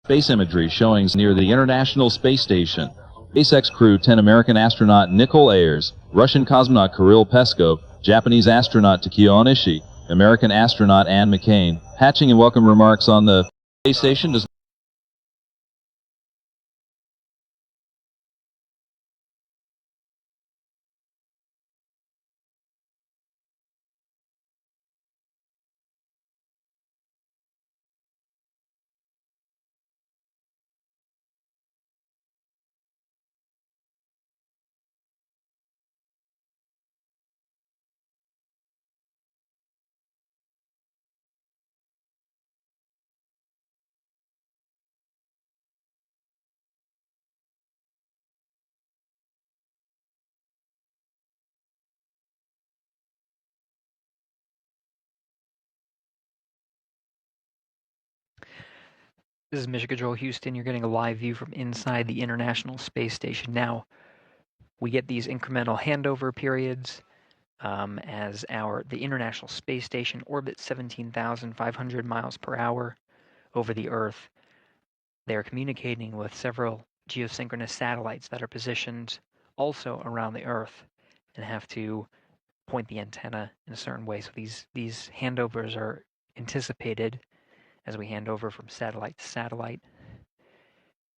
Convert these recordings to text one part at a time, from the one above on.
Space imagery showing near the International Space Station. SpaceX Crew-10 American astronaut Nicole Ayers, Russian cosmonaut Kirill Peskov, Japanese astronaut Takeo Onishi, American astronaut Ann McCain. Hatching and welcome remarks on the space station does This is Mission Control Houston. You're getting a live view from inside the International Space Station. Now, we get these incremental handover periods as the International Space Station orbits 17,500 miles per hour over the Earth. They're communicating with several geosynchronous satellites that are positioned also around the Earth and have to point the antenna in a certain way. So these handovers are anticipated as we hand over from satellite to satellite.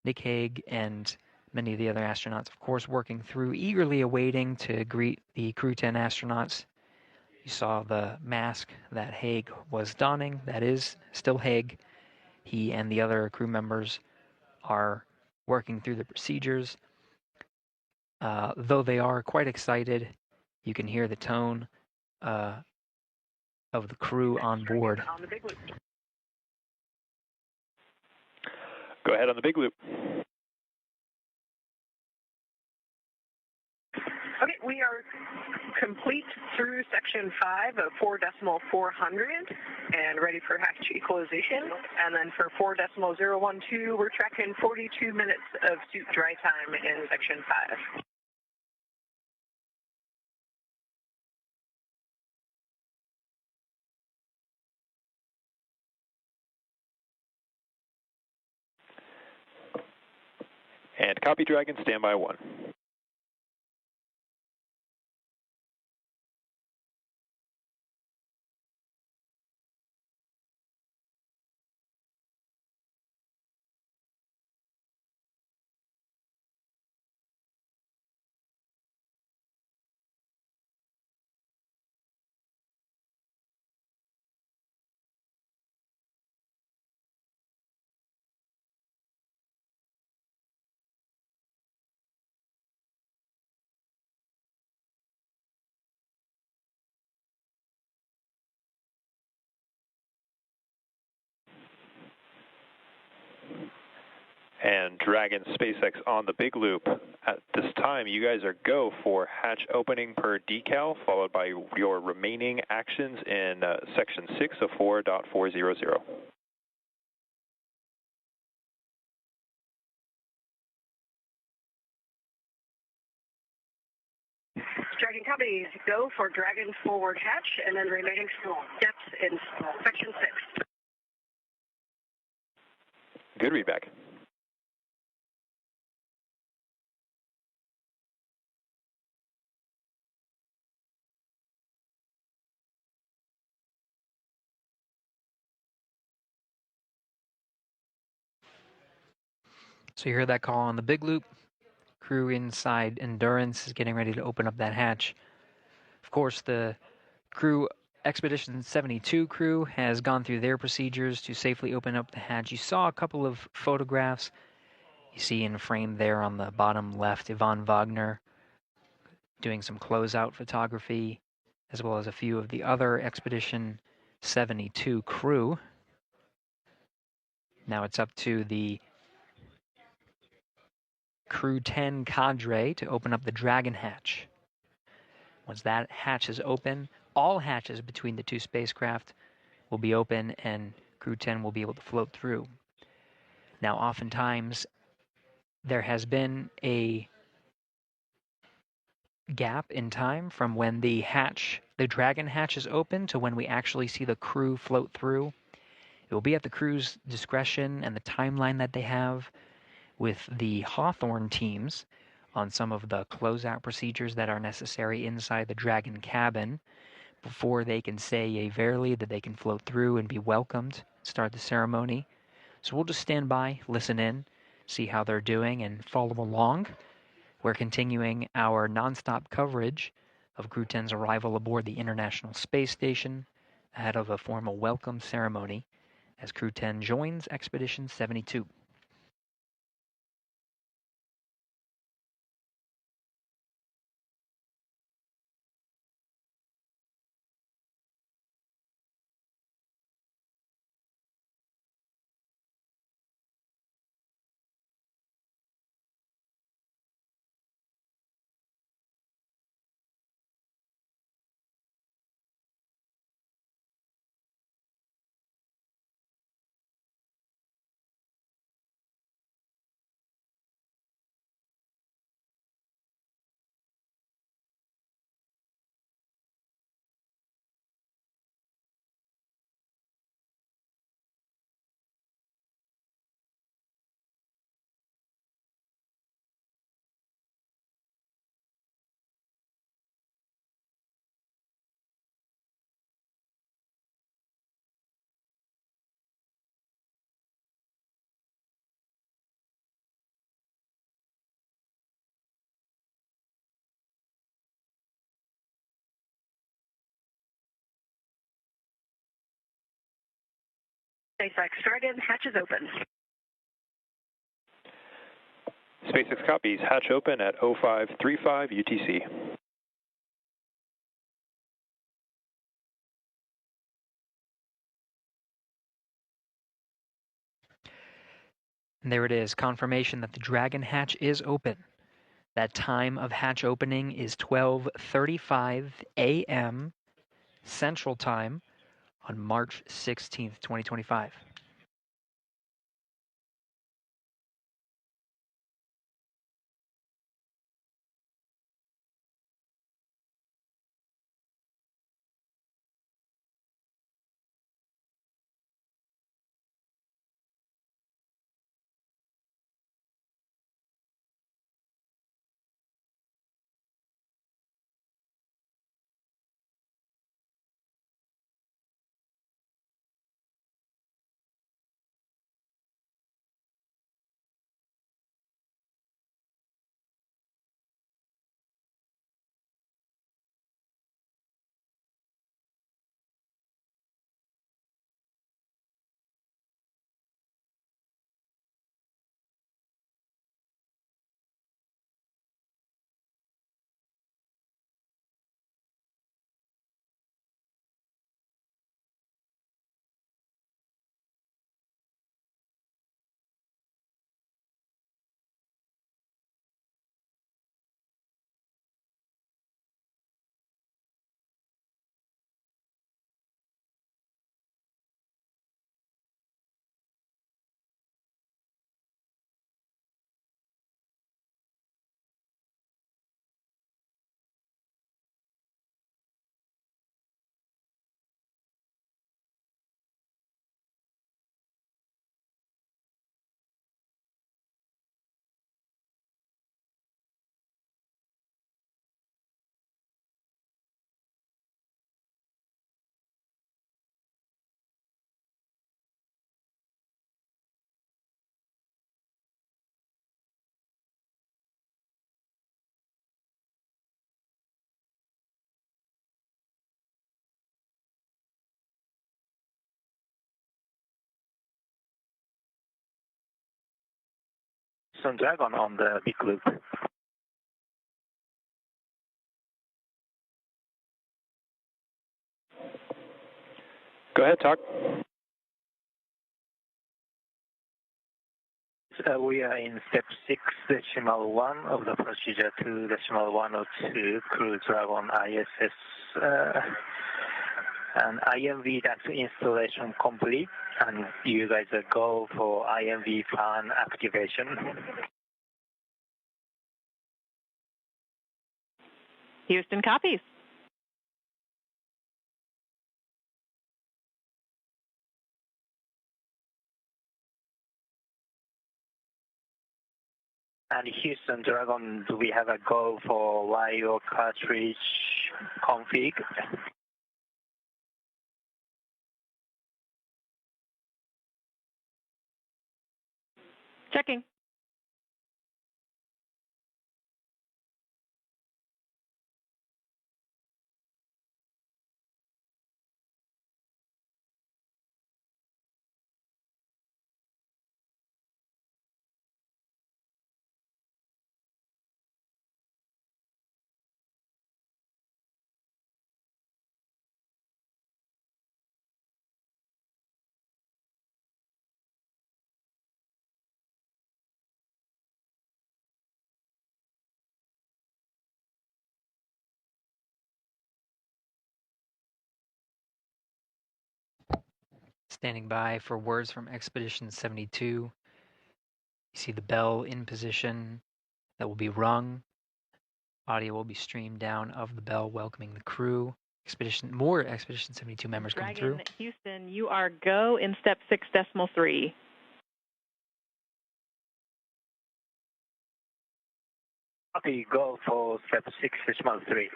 Nick Hague and many of the other astronauts, of course, working through, eagerly awaiting to greet the Crew-10 astronauts. You saw the mask that Hague was donning. That is still Hague. He and the other crew members are working through the procedures. Though they are quite excited, you can hear the tone of the crew on board. Go ahead on the big loop. Okay, we are complete through section 5 of 4.400 and ready for hatch equalization. And then for 4.012, we're tracking 42 minutes of suit dry time in section 5. And copy Dragon, standby 1. And Dragon SpaceX on the big loop. At this time, you guys are go for hatch opening per decal, followed by your remaining actions in section 6 of 4.400. Dragon copy, go for Dragon forward hatch and then remaining steps in section 6. Good readback. So you heard that call on the big loop. Crew inside Endurance is getting ready to open up that hatch. Of course, the crew Expedition 72 crew has gone through their procedures to safely open up the hatch. You saw a couple of photographs. You see in frame there on the bottom left, Yvonne Wagner doing some closeout photography, as well as a few of the other Expedition 72 crew. Now it's up to the Crew-10 cadre to open up the Dragon hatch. Once that hatch is open, all hatches between the two spacecraft will be open and Crew-10 will be able to float through. Now, oftentimes, there has been a gap in time from when the Dragon hatch is open to when we actually see the crew float through. It will be at the crew's discretion and the timeline that they have with the Hawthorne teams on some of the closeout procedures that are necessary inside the Dragon cabin before they can say yea verily that they can float through and be welcomed, start the ceremony. So we'll just stand by, listen in, see how they're doing, and follow along. We're continuing our nonstop coverage of Crew-10's arrival aboard the International Space Station ahead of a formal welcome ceremony as Crew-10 joins Expedition 72. SpaceX Dragon, hatch is open. SpaceX copies, hatch open at 0535 UTC. And there it is, confirmation that the Dragon hatch is open. That time of hatch opening is 12:35 a.m. Central Time on March 16th, 2025. Some Dragon on the big loop. Go ahead, talk. We are in step 6.1 of the procedure 2.102 Crew Dragon ISS. And IMV that's installation complete, and you guys go for IMV fan activation. Houston copies. And Houston Dragon, do we have a go for LiO cartridge config? Checking. Standing by for words from Expedition 72. You see the bell in position that will be rung. Audio will be streamed down of the bell welcoming the crew. More Expedition 72 members coming through. Dragon Houston, you are go in step 6.3. Copy, go for step 6.3.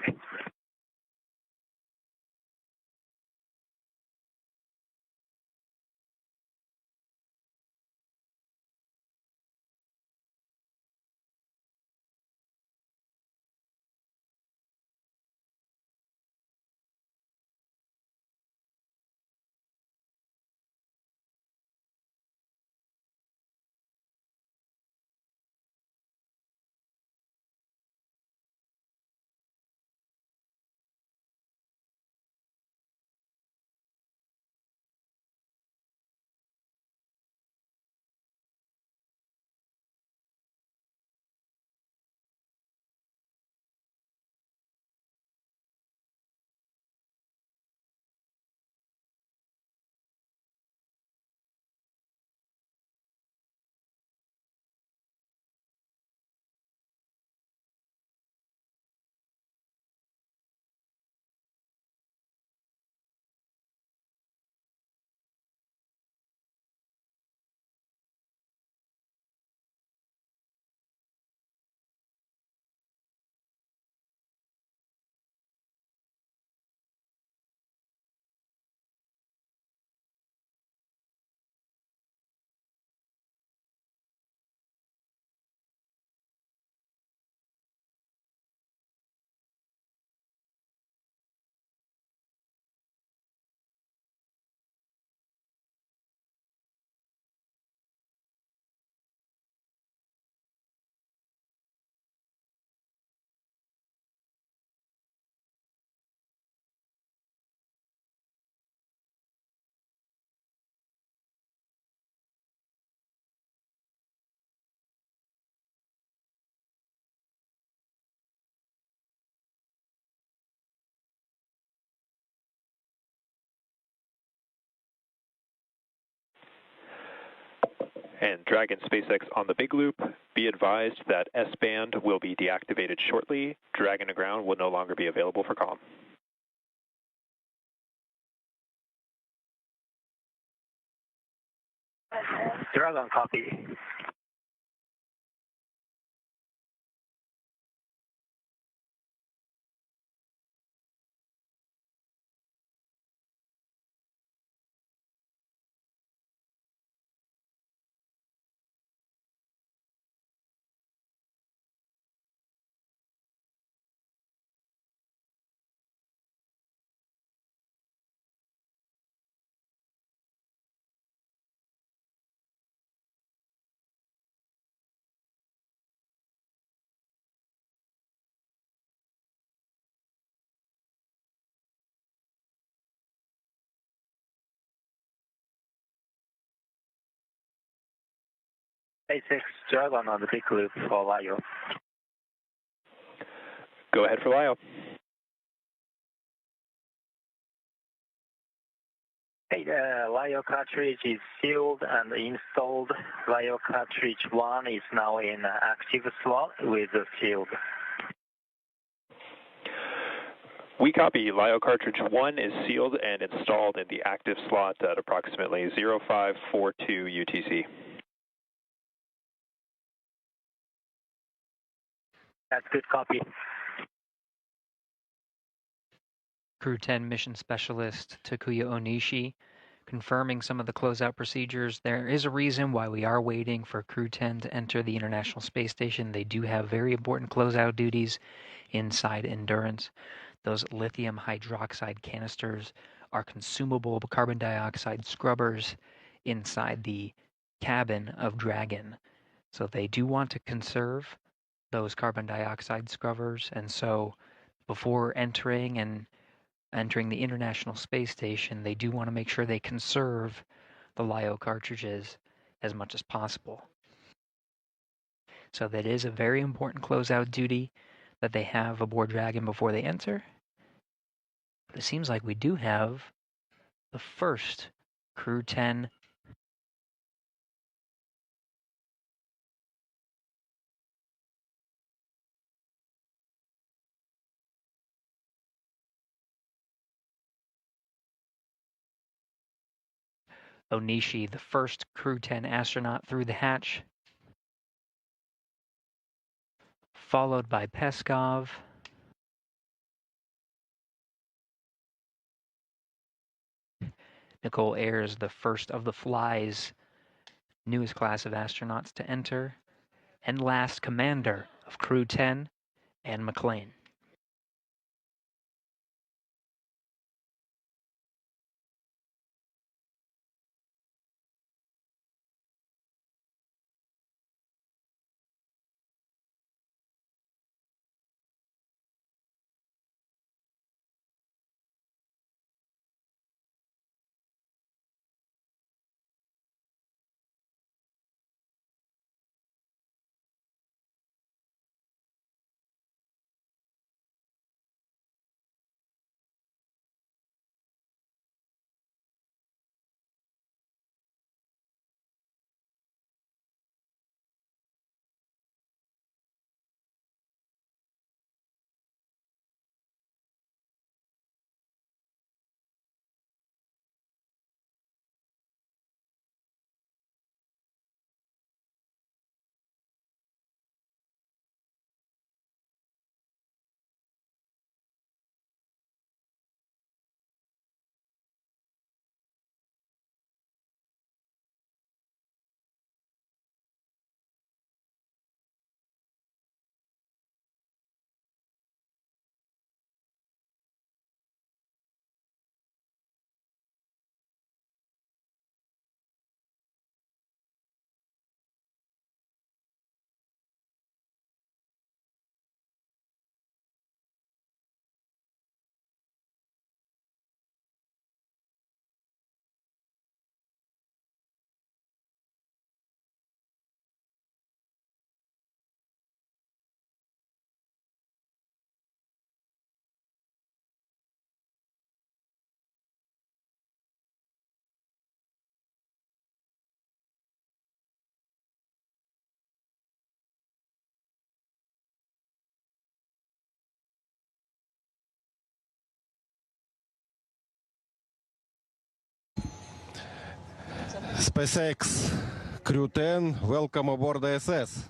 And Dragon SpaceX on the big loop, be advised that S-band will be deactivated shortly. Dragon to ground will no longer be available for comm. Dragon, copy. SpaceX Dragon on the big loop for LiO. Go ahead for LiO. Hey, LiO cartridge is sealed and installed. LiO cartridge 1 is now in active slot with the sealed. We copy. LiO cartridge 1 is sealed and installed in the active slot at approximately 0542 UTC. That's good copy. Crew-10 mission specialist Takuya Onishi confirming some of the closeout procedures. There is a reason why we are waiting for Crew-10 to enter the International Space Station. They do have very important closeout duties inside Endurance. Those lithium hydroxide canisters are consumable carbon dioxide scrubbers inside the cabin of Dragon. So they do want to conserve those carbon dioxide scrubbers, and so before entering the International Space Station, they do want to make sure they conserve the LiO cartridges as much as possible. So that is a very important closeout duty that they have aboard Dragon before they enter. But it seems like we do have the first Crew-10 Onishi, the first Crew-10 astronaut through the hatch, followed by Peskov. Nicole Ayers, the first of the Fly's newest class of astronauts to enter, and last commander of Crew-10, Anne McLean. SpaceX Crew-10, welcome aboard the ISS.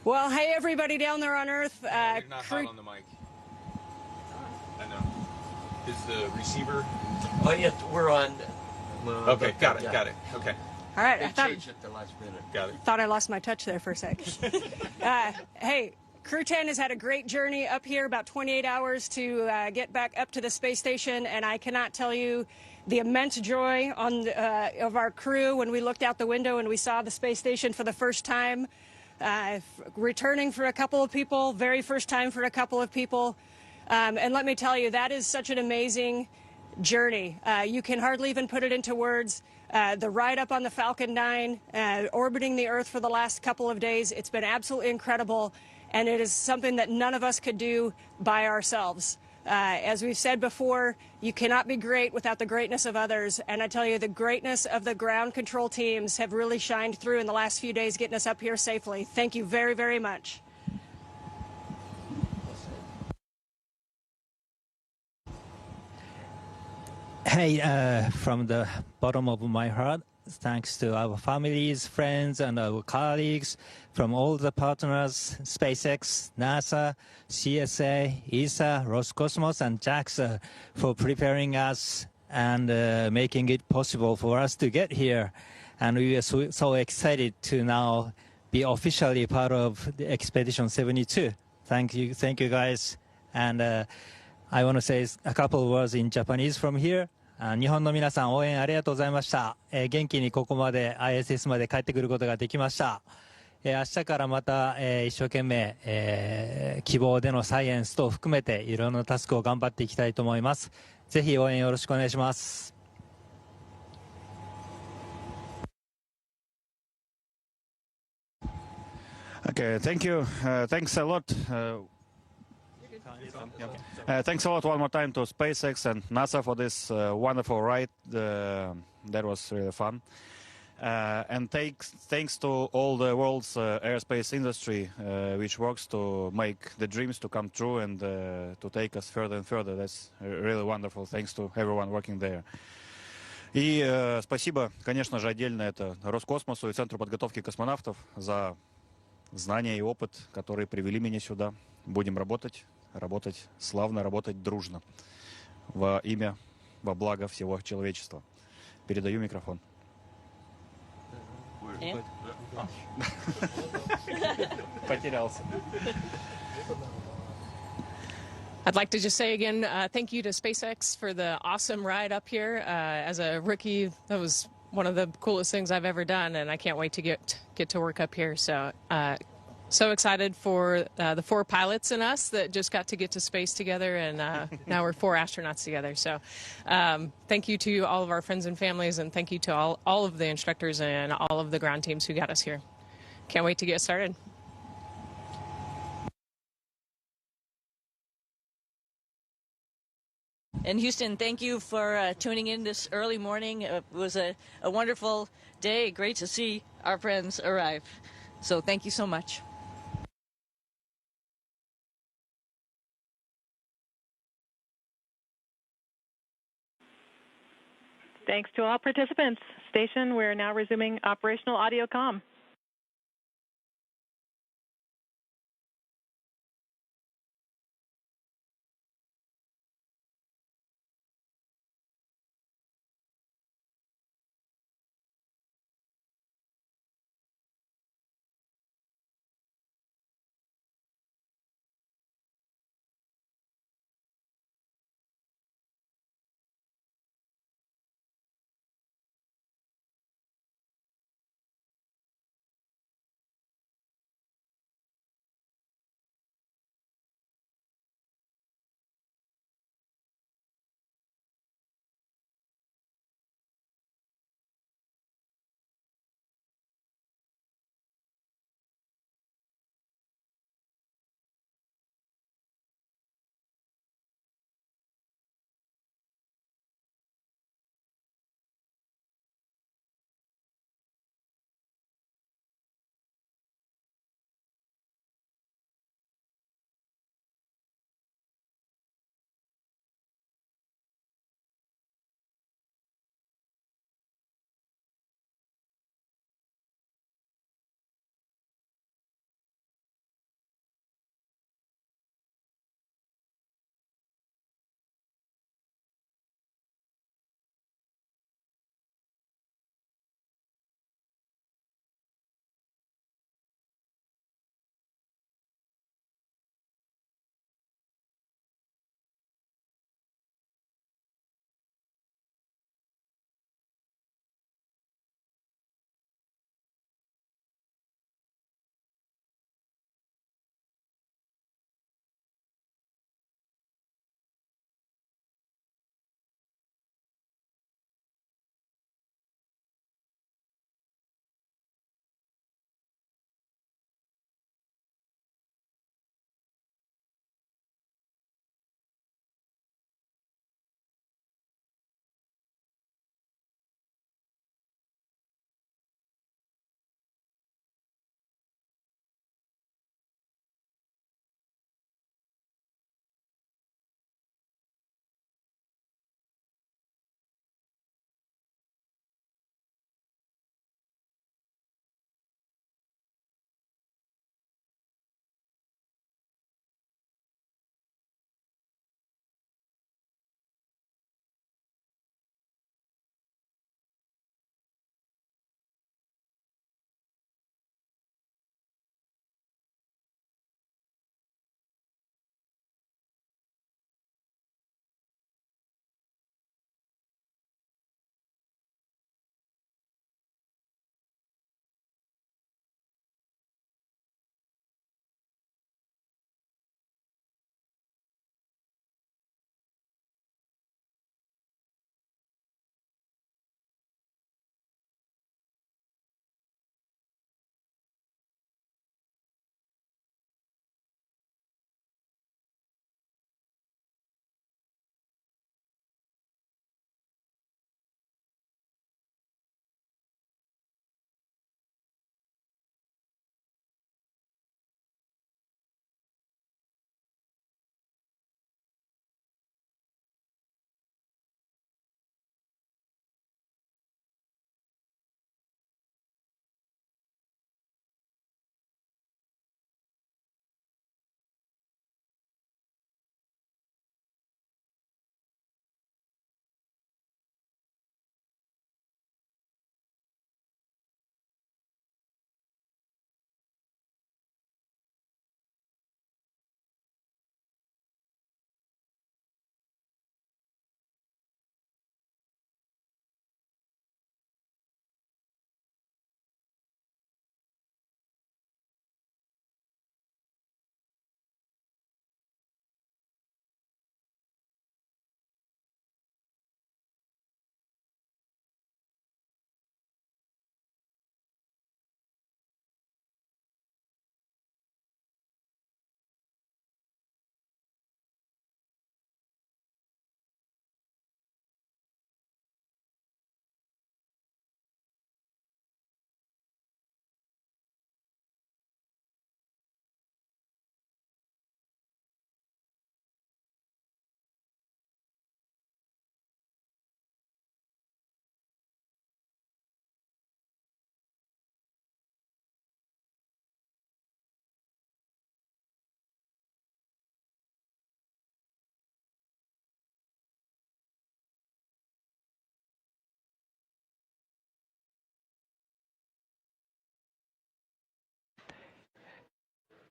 Well, hey, everybody down there on Earth. You're not hot on the mic. I know. Is the receiver? Oh, yeah, we're on. Okay, got it. Okay. All right, They changed at the last minute. Got it. thought I lost my touch there for a sec. Hey, Crew-10 has had a great journey up here, about 28 hours to get back up to the space station, and I cannot tell you the immense joy of our crew when we looked out the window and we saw the space station for the first time. Returning for a couple of people, very first time for a couple of people. And let me tell you, that is such an amazing journey. You can hardly even put it into words. The ride up on the Falcon 9, orbiting the Earth for the last couple of days, it's been absolutely incredible, and it is something that none of us could do by ourselves. As we've said before, you cannot be great without the greatness of others, and I tell you, the greatness of the ground control teams have really shined through in the last few days getting us up here safely. Thank you very, very much. Hey, from the bottom of my heart, thanks to our families, friends, and our colleagues from all the partners, SpaceX, NASA, CSA, ESA, Roscosmos, and JAXA for preparing us and making it possible for us to get here. And we are so excited to now be officially part of the Expedition 72. Thank you guys. And I want to say a couple of words in Japanese from here. 日本の皆さん応援ありがとうございました。元気にここまで ISS まで帰ってくることができました。明日からまた、一生懸命、希望でのサイエンス等含めていろんなタスクを頑張っていきたいと思います。ぜひ応援よろしくお願いします。Okay, thank you. Thanks a lot. Thanks a lot one more time to SpaceX and NASA for this wonderful ride. That was really fun. And thanks to all the world's aerospace industry, which works to make the dreams to come true and to take us further and further. That's really wonderful. Thanks to everyone working there. И спасибо, конечно же, отдельно это Роскосмосу и Центру подготовки космонавтов за знания и опыт, которые привели меня сюда. Будем работать славно, работать дружно. Во имя, во благо всего человечества. Передаю микрофон. Потерялся. I'd like to just say again, thank you to SpaceX for the awesome ride up here. As a rookie, that was one of the coolest things I've ever done, and I can't wait to get to work up here. So excited for the 4 pilots and us that just got to space together, and now we're 4 astronauts together. So thank you to all of our friends and families, and thank you to all of the instructors and all of the ground teams who got us here. Can't wait to get started. And Houston, thank you for tuning in this early morning. It was a wonderful day. Great to see our friends arrive. So thank you so much. Thanks to all participants. Station, we're now resuming operational audio comm.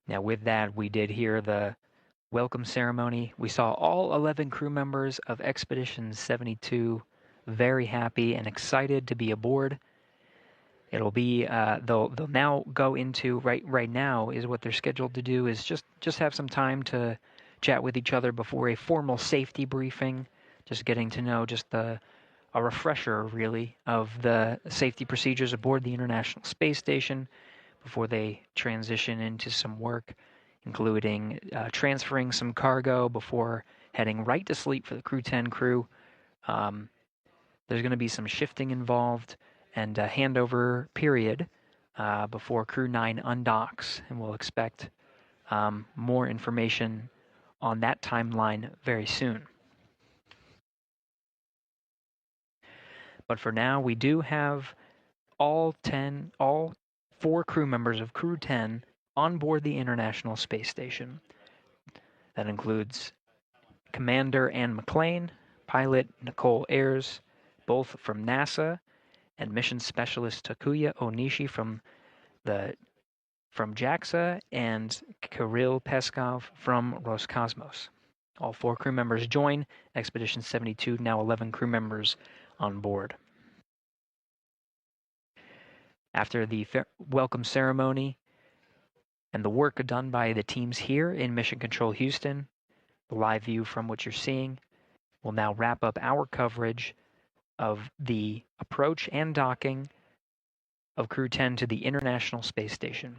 Now, with that, we did hear the welcome ceremony. We saw all 11 crew members of Expedition 72 very happy and excited to be aboard. It'll be they'll now go into right now is what they're scheduled to do is just have some time to chat with each other before a formal safety briefing, just getting to know a refresher really of the safety procedures aboard the International Space Station before they transition into some work, including transferring some cargo before heading right to sleep for the Crew-10 crew. There's going to be some shifting involved and a handover period before Crew-9 undocks, and we'll expect more information on that timeline very soon. But for now, we do have all 4 crew members of Crew-10 on board the International Space Station. That includes Commander Anne McClain, pilot Nicole Ayers, both from NASA, and mission specialist Takuya Onishi from JAXA, and Kirill Peskov from Roscosmos. All 4 crew members join Expedition 72, now 11 crew members on board. After the welcome ceremony and the work done by the teams here in Mission Control Houston, the live view from what you're seeing, will now wrap up our coverage of the approach and docking of Crew-10 to the International Space Station.